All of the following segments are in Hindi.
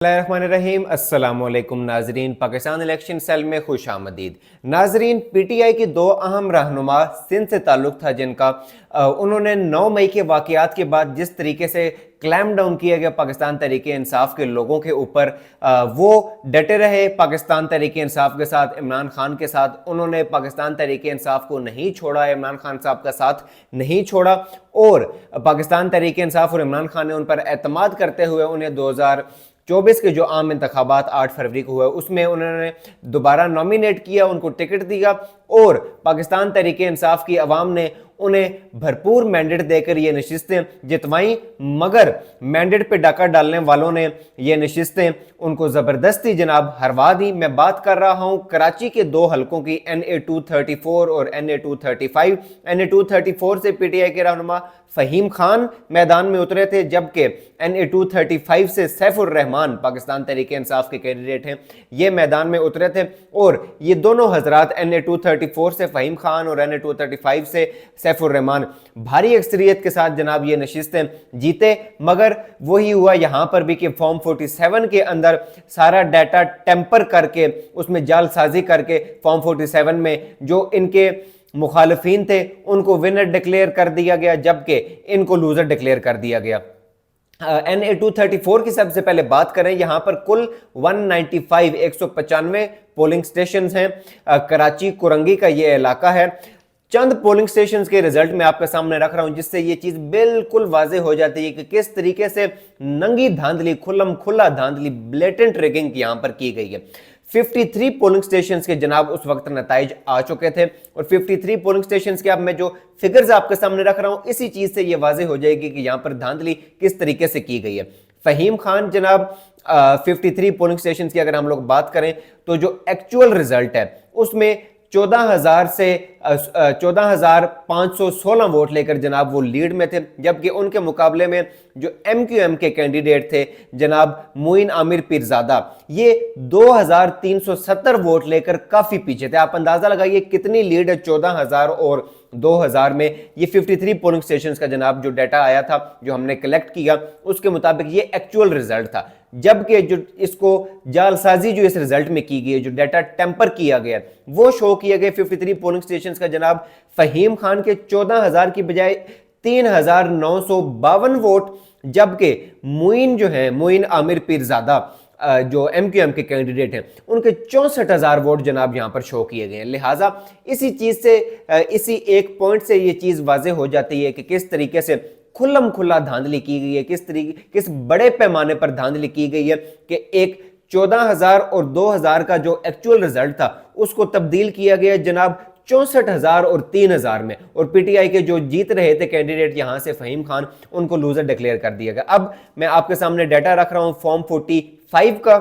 रहीम अस्सलाम वालेकुम नाजरीन, पाकिस्तान इलेक्शन सेल में खुश आमदीद। नाजरीन, पीटीआई की दो अहम रहनुमा सिंध से ताल्लुक़ था जिनका उन्होंने 9 मई के वाक़यात के बाद जिस तरीके से क्लैम डाउन किया गया पाकिस्तान तहरीक इंसाफ के लोगों के ऊपर, वो डटे रहे पाकिस्तान तहरीक इंसाफ के साथ, इमरान खान के साथ। उन्होंने पाकिस्तान तहरीक इंसाफ को नहीं छोड़ा, इमरान खान साहब का साथ नहीं छोड़ा और पाकिस्तान तहरीक इंसाफ और इमरान खान ने उन पर एतमाद करते हुए उन्हें 2024 के जो आम इंतखाबात 8 फरवरी को हुए उसमें उन्होंने दोबारा नॉमिनेट किया, उनको टिकट दिया और पाकिस्तान तहरीक इंसाफ की अवाम ने उन्हें भरपूर मैंडेट देकर ये नशिस्तें जितवाई। मगर मैंडेट पे डाका डालने वालों ने ये नशिस्तें उनको ज़बरदस्ती जनाब हरवा दी। मैं बात कर रहा हूँ कराची के 2 हलकों की, NA 234 और NA 235। NA 234 से पीटीआई के रहनुमा फ़हीम खान मैदान में उतरे थे, जबकि NA 235 से सैफुर रहमान पाकिस्तान तहरीक इंसाफ के कैंडिडेट हैं, ये मैदान में उतरे थे। और ये दोनों हजरात NA 234 से फ़हीम खान और NA 235 से सैफुर रहमान भारी अक्सरियत के साथ जनाब ये नशिस्तें जीते। मगर वही हुआ यहाँ पर भी कि फॉर्म 47 के अंदर सारा डाटा टेम्पर करके, उसमें जालसाजी करके फॉर्म 47 में जो इनके मुखालिफिन थे उनको विनर डिक्लेयर कर दिया गया, जबकि इनको लूजर डिक्लेयर कर दिया गया। NA 234 की सबसे पहले बात करें, यहां पर कुल 195 पोलिंग स्टेशन हैं। कराची कुरंगी का ये इलाका है। चंद पोलिंग स्टेशन के रिजल्ट मैं आपके सामने रख रहा हूं जिससे ये चीज बिल्कुल वाजे हो जाती है कि किस तरीके से नंगी धांधली, खुल्लम खुल्ला धांधली, ब्लेटेंट रिगिंग यहां पर की गई है। 53 पोलिंग स्टेशंस के जनाब उस वक्त नताइज आ चुके थे और 53 पोलिंग स्टेशंस के अब मैं जो फिगर्स आपके सामने रख रहा हूं इसी चीज से ये वाजे हो जाएगी कि यहां पर धांधली किस तरीके से की गई है। फ़हीम खान जनाब 53 पोलिंग स्टेशंस की अगर हम लोग बात करें तो जो एक्चुअल रिजल्ट है उसमें 14,516 वोट लेकर जनाब वो लीड में थे, जबकि उनके मुकाबले में जो MQM के कैंडिडेट थे जनाब मोइन आमिर पीरजादा, ये 2,370 वोट लेकर काफी पीछे थे। आप अंदाजा लगाइए कितनी लीड है 14,000 और 2,000 में। ये 53 पोलिंग स्टेशन का जनाब जो डाटा आया था, जो हमने कलेक्ट किया, उसके मुताबिक ये एक्चुअल रिजल्ट था। जबकि जो इसको जालसाजी जो इस रिजल्ट में की गई, जो डाटा टेम्पर किया गया, वो शो किया गया 53 पोलिंग स्टेशन का जनाब फ़हीम खान के 14,000 की बजाय 3,952 वोट, जबकि मोइन जो है, मोइन आमिर पीरजादा जो MQM के कैंडिडेट हैं, उनके 64,000 वोट जनाब यहां पर शो किए गए हैं। लिहाजा इसी चीज से, इसी एक पॉइंट से ये चीज वाजे हो जाती है कि किस तरीके से खुल्लम खुल्ला धांधली की गई है, किस बड़े पैमाने पर धांधली की गई है कि एक 14,000 और 2,000 का जो एक्चुअल रिजल्ट था उसको तब्दील किया गया जनाब 64,000 और 3,000 में। और पीटीआई के जो जीत रहे थे कैंडिडेट यहां से फ़हीम खान, उनको लूजर डिक्लेयर कर दिया गया। अब मैं आपके सामने डाटा रख रहा हूं फॉर्म 45 का,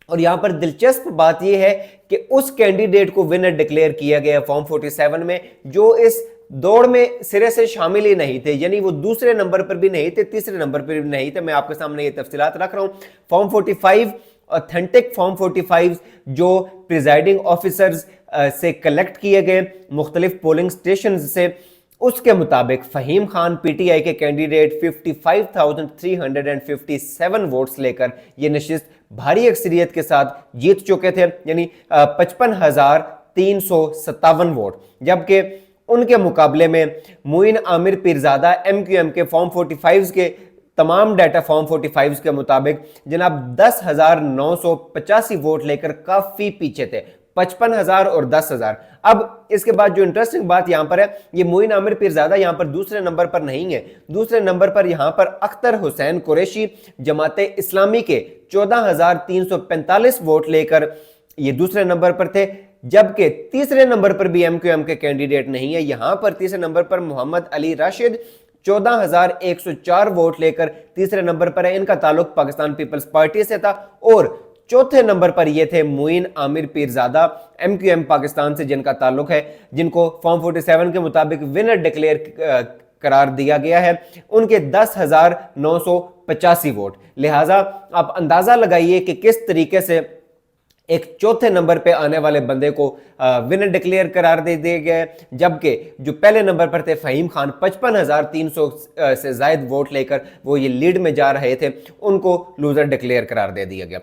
और यहां पर दिलचस्प बात यह है कि उस कैंडिडेट को विनर डिक्लेयर किया गया फॉर्म 47 में जो इस दौड़ में सिरे से शामिल ही नहीं थे, यानी वो दूसरे नंबर पर भी नहीं थे, तीसरे नंबर पर भी नहीं थे। मैं आपके सामने ये तफसीलात रख रहा हूं। फॉर्म 45 ऑथेंटिक फॉर्म 45 जो प्रिजाइडिंग ऑफिसर्स से कलेक्ट किए गए मुख्तलिफ पोलिंग स्टेशन से, उसके मुताबिक फ़हीम खान पीटीआई के कैंडिडेट 55,357 वोट्स लेकर ये नशिस्त भारी अक्सरियत के साथ जीत चुके थे, यानी 55,357 वोट। जबकि उनके मुकाबले में मोइन आमिर पीरजादा MQM के फॉर्म 45 के तमाम डाटा फॉर्म 45 के मुताबिक जनाब 10,985 वोट लेकर काफी पीछे थे, 55,000 और 10,000। अब इसके बाद जो इंटरेस्टिंग बात यहां पर है, ये मोइन आमिर पीरजादा यहां पर दूसरे नंबर पर नहीं है। दूसरे नंबर पर यहां पर अख्तर हुसैन कुरैशी जमाते इस्लामी के 14,345 वोट लेकर ये दूसरे नंबर पर थे, जबकि तीसरे नंबर पर भी MQM के कैंडिडेट नहीं है। यहां पर तीसरे नंबर पर मोहम्मद अली राशिद 14,104 वोट लेकर तीसरे नंबर पर है, इनका ताल्लुक पाकिस्तान पीपल्स पार्टी से था। और चौथे नंबर पर ये थे मोइन आमिर पीरजादा MQM पाकिस्तान से, जिनका ताल्लुक है, जिनको फॉर्म 47 के मुताबिक विनर डिक्लेयर करार दिया गया है, उनके 10,985 वोट। लिहाजा आप अंदाजा लगाइए कि किस तरीके से एक चौथे नंबर पे आने वाले बंदे को विनर डिक्लेयर करार दे दिया गया, जबकि जो पहले नंबर पर थे फ़हीम खान 55,300 से जायद वोट लेकर वो ये लीड में जा रहे थे, उनको लूजर डिक्लेयर करार दे दिया गया।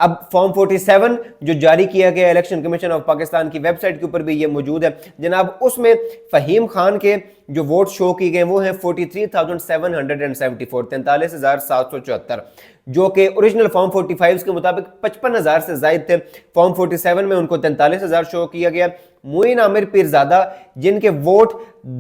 अब फॉर्म 47 जो जारी किया गया इलेक्शन कमीशन ऑफ पाकिस्तान की वेबसाइट के ऊपर भी ये मौजूद है जनाब, उसमें फ़हीम खान के जो वोट शो किए गए वो हैं 43,774 43,774, जो कि ओरिजिनल फॉर्म 45 के मुताबिक 55,000 से जायद थे। फॉर्म 47 में उनको 43,000 शो किया गया। मोइन आमिर पीरजादा जिनके वोट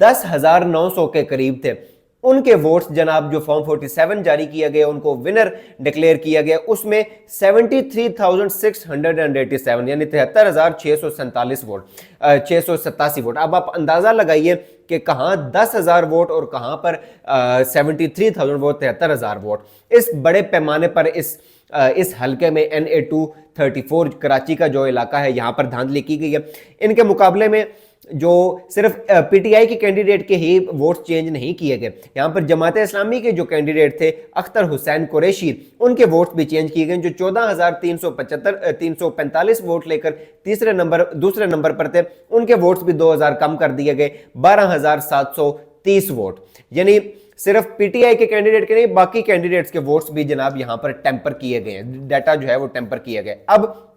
10,900 के करीब थे, उनके वोट्स जनाब जो फॉर्म 47 जारी किया गया उनको विनर डिक्लेयर किया गया, उसमें 73,687 यानी 73,647 वोट 687 वोट। अब आप अंदाजा लगाइए कि कहां 10,000 वोट और कहां पर 73,000 वोट 73,000 वोट। इस बड़े पैमाने पर इस हलके में NA234 कराची का जो इलाका है यहां पर धांधली की गई है। इनके मुकाबले में जो सिर्फ PTI के कैंडिडेट के ही वोट चेंज नहीं किए गए, यहां पर जमात इस्लामी के जो कैंडिडेट थे अख्तर हुसैन कुरैशी, उनके वोट भी चेंज किए गए, जो 14,345 वोट लेकर दूसरे नंबर पर थे, उनके वोट्स भी 2,000 कम कर दिए गए, 12,730 वोट। यानी सिर्फ PTI के कैंडिडेट के नहीं, बाकी कैंडिडेट्स के वोट्स भी जनाब यहां पर टेम्पर किए गए हैं, डाटा जो है वो टेम्पर किए गए। अब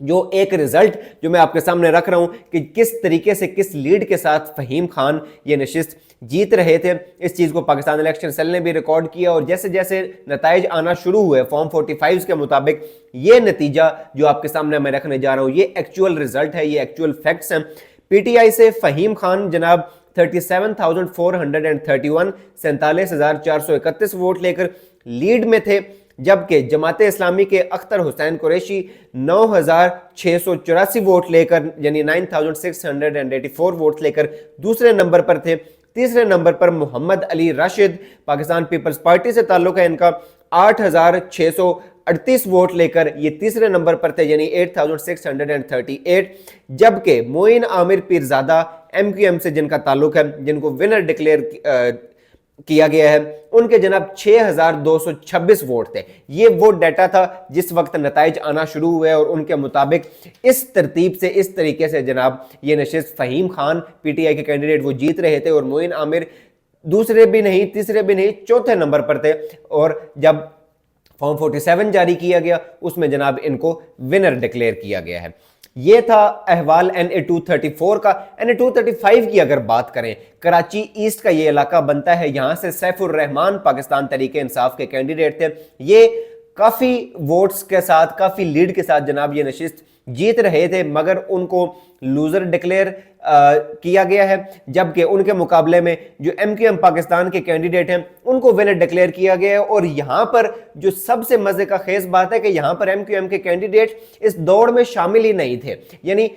जो एक रिजल्ट जो मैं आपके सामने रख रहा हूं कि किस तरीके से किस लीड के साथ फ़हीम खान ये नशिस्त जीत रहे थे, इस चीज़ को पाकिस्तान इलेक्शन सेल ने भी रिकॉर्ड किया और जैसे जैसे नताइज आना शुरू हुए फॉर्म 45 के मुताबिक ये नतीजा जो आपके सामने मैं रखने जा रहा हूं ये एक्चुअल रिजल्ट है, ये एक्चुअल फैक्ट्स हैं। PTI से फ़हीम खान जनाब 37,431 47,431 वोट लेकर लीड में थे, जबकि जमात इस्लामी के अख्तर हुसैन कुरैशी 9,684 वोट लेकर यानी 9,684 वोट लेकर दूसरे नंबर पर थे। तीसरे नंबर पर मोहम्मद अली राशिद पाकिस्तान पीपल्स पार्टी से ताल्लुक है इनका 8,638 वोट लेकर ये तीसरे नंबर पर थे यानी 8,638, जबकि मोइन आमिर पीरजादा MQM से जिनका ताल्लुक है, जिनको विनर डिक्लेयर किया गया है, उनके जनाब 6,226 वोट थे। ये वो डाटा था जिस वक्त नताइज आना शुरू हुए और उनके मुताबिक इस तरतीब से इस तरीके से जनाब ये नशिस्त फ़हीम खान PTI के कैंडिडेट वो जीत रहे थे और मोइन आमिर दूसरे भी नहीं, तीसरे भी नहीं, चौथे नंबर पर थे। और जब फॉर्म 47 जारी किया गया उसमें जनाब इनको विनर डिक्लेयर किया गया है। ये था अहवाल NA234 का। NA235 की अगर बात करें, कराची ईस्ट का ये इलाका बनता है, यहां से सैफुर रहमान पाकिस्तान तरीके इंसाफ के कैंडिडेट थे। ये काफी वोट्स के साथ, काफी लीड के साथ जनाब ये नशिस्त जीत रहे थे, मगर उनको लूजर डिक्लेयर किया गया है, जबकि उनके मुकाबले में जो MQM पाकिस्तान के कैंडिडेट हैं उनको विनर डिक्लेयर किया गया है। और यहां पर जो सबसे मजे का खेस बात है कि यहां पर MQM के कैंडिडेट इस दौड़ में शामिल ही नहीं थे, यानी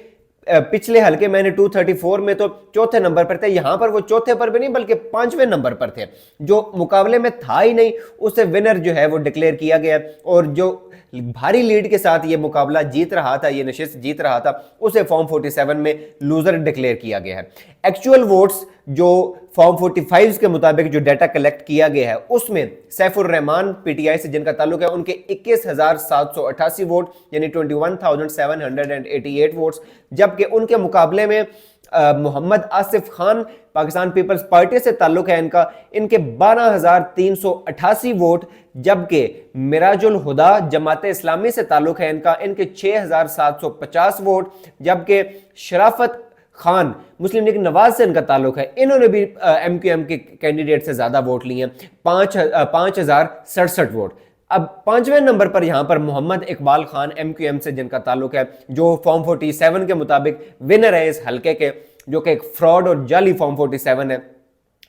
पिछले हल्के मैंने 234 में तो चौथे नंबर पर थे, यहां पर वो चौथे पर भी नहीं बल्कि 5वें नंबर पर थे, जो मुकाबले में था ही नहीं, उसे विनर जो है वो डिक्लेयर किया गया। और जो भारी लीड के साथ ये मुकाबला जीत रहा था, ये नशिस्त जीत रहा था, उसे फॉर्म 47 में लूजर डिक्लेयर किया गया है। एक्चुअल वोट्स जो फॉर्म 45 के मुताबिक जो डाटा कलेक्ट किया गया है उसमें सैफुर रहमान PTI से जिनका ताल्लुक है उनके 21,788 वोट यानी 21,788 वोट्स, जबकि उनके मुकाबले में मोहम्मद आसिफ खान पाकिस्तान पीपल्स पार्टी से ताल्लुक है इनके 12,388 वोट, जबकि मिराजुल हुदा जमात इस्लामी से ताल्लुक है इनके 6,750 वोट, जबकि शराफत खान मुस्लिम लीग नवाज से इनका ताल्लुक है, इन्होंने भी MQM के कैंडिडेट से ज्यादा वोट लिए हैं, 5,067 वोट। अब 5वें नंबर पर यहां पर मोहम्मद इकबाल खान MQM से जिनका ताल्लुक है, जो फॉर्म 47 के मुताबिक विनर है इस हलके के, जो कि एक फ्रॉड और जाली फॉर्म 47 है।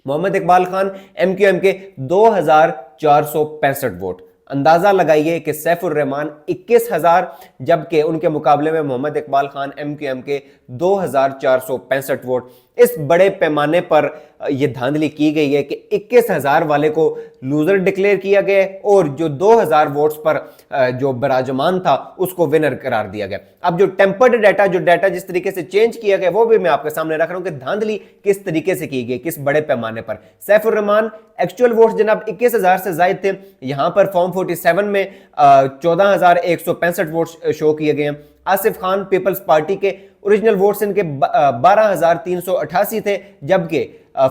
मोहम्मद इकबाल खान MQM के 2,465 वोट। अंदाजा लगाइए कि सैफुर रहमान 21,000, जबकि उनके मुकाबले में मोहम्मद इकबाल खान MQM के 2,465 वोट। इस बड़े पैमाने पर यह धांधली की गई है कि 21,000 वाले को लूजर डिक्लेयर किया गया और जो 2,000 वोट्स पर जो बराजमान था उसको विनर करार दिया गया। अब जो टेम्पर्ड डाटा, जो डाटा जिस तरीके से चेंज किया गया वो भी मैं आपके सामने रख रहा हूं कि धांधली किस तरीके से की गई, किस बड़े पैमाने पर। सैफुर रहमान एक्चुअल वोट्स जनाब 21,000 से ज्यादा थे, यहां पर फॉर्म 47 में 14,165 वोट शो किए गए हैं, आसिफ खान पीपल्स पार्टी के ओरिजिनल वोट्स इनके 12,388 थे, जबकि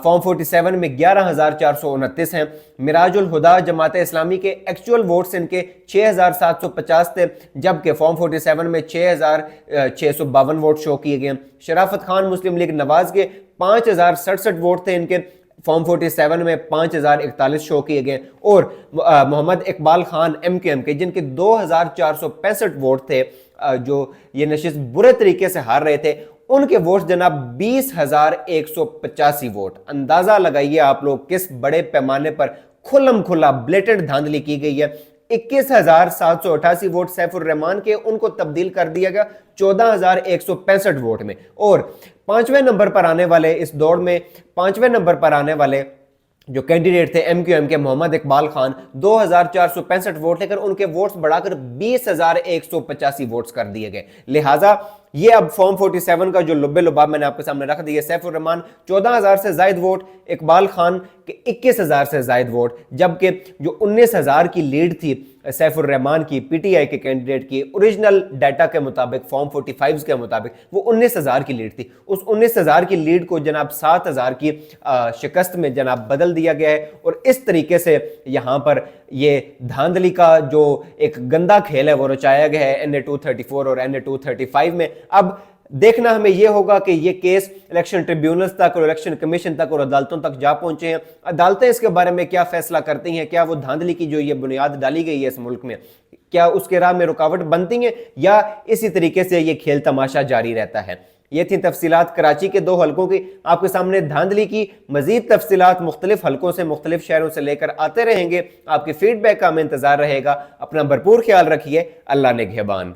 फॉर्म 47 में 11,429 हैं। मिराजुल हुदा जमात इस्लामी के एक्चुअल वोट्स इनके 6,750 थे, जबकि फॉर्म 47 में 6,652 वोट शो किए गए। शराफत खान मुस्लिम लीग नवाज के 5,067 वोट थे, इनके फॉर्म 47 में 5,041 शो किए गए। और मोहम्मद इकबाल खान MQM के, जिनके 2,465 वोट थे, जो ये नशिस्त बुरे तरीके से हार रहे थे, उनके वोट जनाब 20,185 वोट। अंदाजा लगाइए आप लोग किस बड़े पैमाने पर खुल्लम खुल्ला ब्लेटेंट धांधली की गई है। 21,788 वोट सैफुर रहमान के, उनको तब्दील कर दिया गया 14,165 वोट में। और पांचवें नंबर पर आने वाले इस दौड़ में, पांचवें नंबर पर आने वाले जो कैंडिडेट थे MQM के मोहम्मद इकबाल खान, 2,465 वोट लेकर उनके वोट्स बढ़ाकर 20,185 वोट्स कर दिए गए। लिहाजा ये अब फॉर्म 47 का जो लुब्बे लुबाब मैंने आपके सामने रख दिया, सैफुर रहमान 14,000 से जायद वोट, इकबाल खान के 21,000 से जायद वोट, जबकि जो 19,000 की लीड थी सैफुर रहमान की PTI के कैंडिडेट की, ओरिजिनल डाटा के मुताबिक, फॉर्म 45 के मुताबिक वो 19,000 की लीड थी। उस 19,000 की लीड को जनाब 7,000 की शिकस्त में जनाब बदल दिया गया है। और इस तरीके से यहाँ पर ये धांधली का जो एक गंदा खेल है वो रचाया गया है NA 234 और NA 235 में। अब देखना हमें यह होगा कि ये केस इलेक्शन ट्रिब्यूनल्स तक और इलेक्शन कमीशन तक और अदालतों तक जा पहुंचे हैं। अदालतें इसके बारे में क्या फैसला करती हैं, क्या वो धांधली की जो ये बुनियाद डाली गई है इस मुल्क में, क्या उसके राह में रुकावट बनती हैं, या इसी तरीके से ये खेल तमाशा जारी रहता है। ये थी तफसीलात कराची के 2 हलकों की। आपके सामने धांधली की मजीद तफसीलात मुख्तलिफ हलकों से, मुख्तलिफ शहरों से लेकर आते रहेंगे। आपके फीडबैक का हमें इंतजार रहेगा। अपना भरपूर ख्याल रखिए। अल्लाह निगहबान।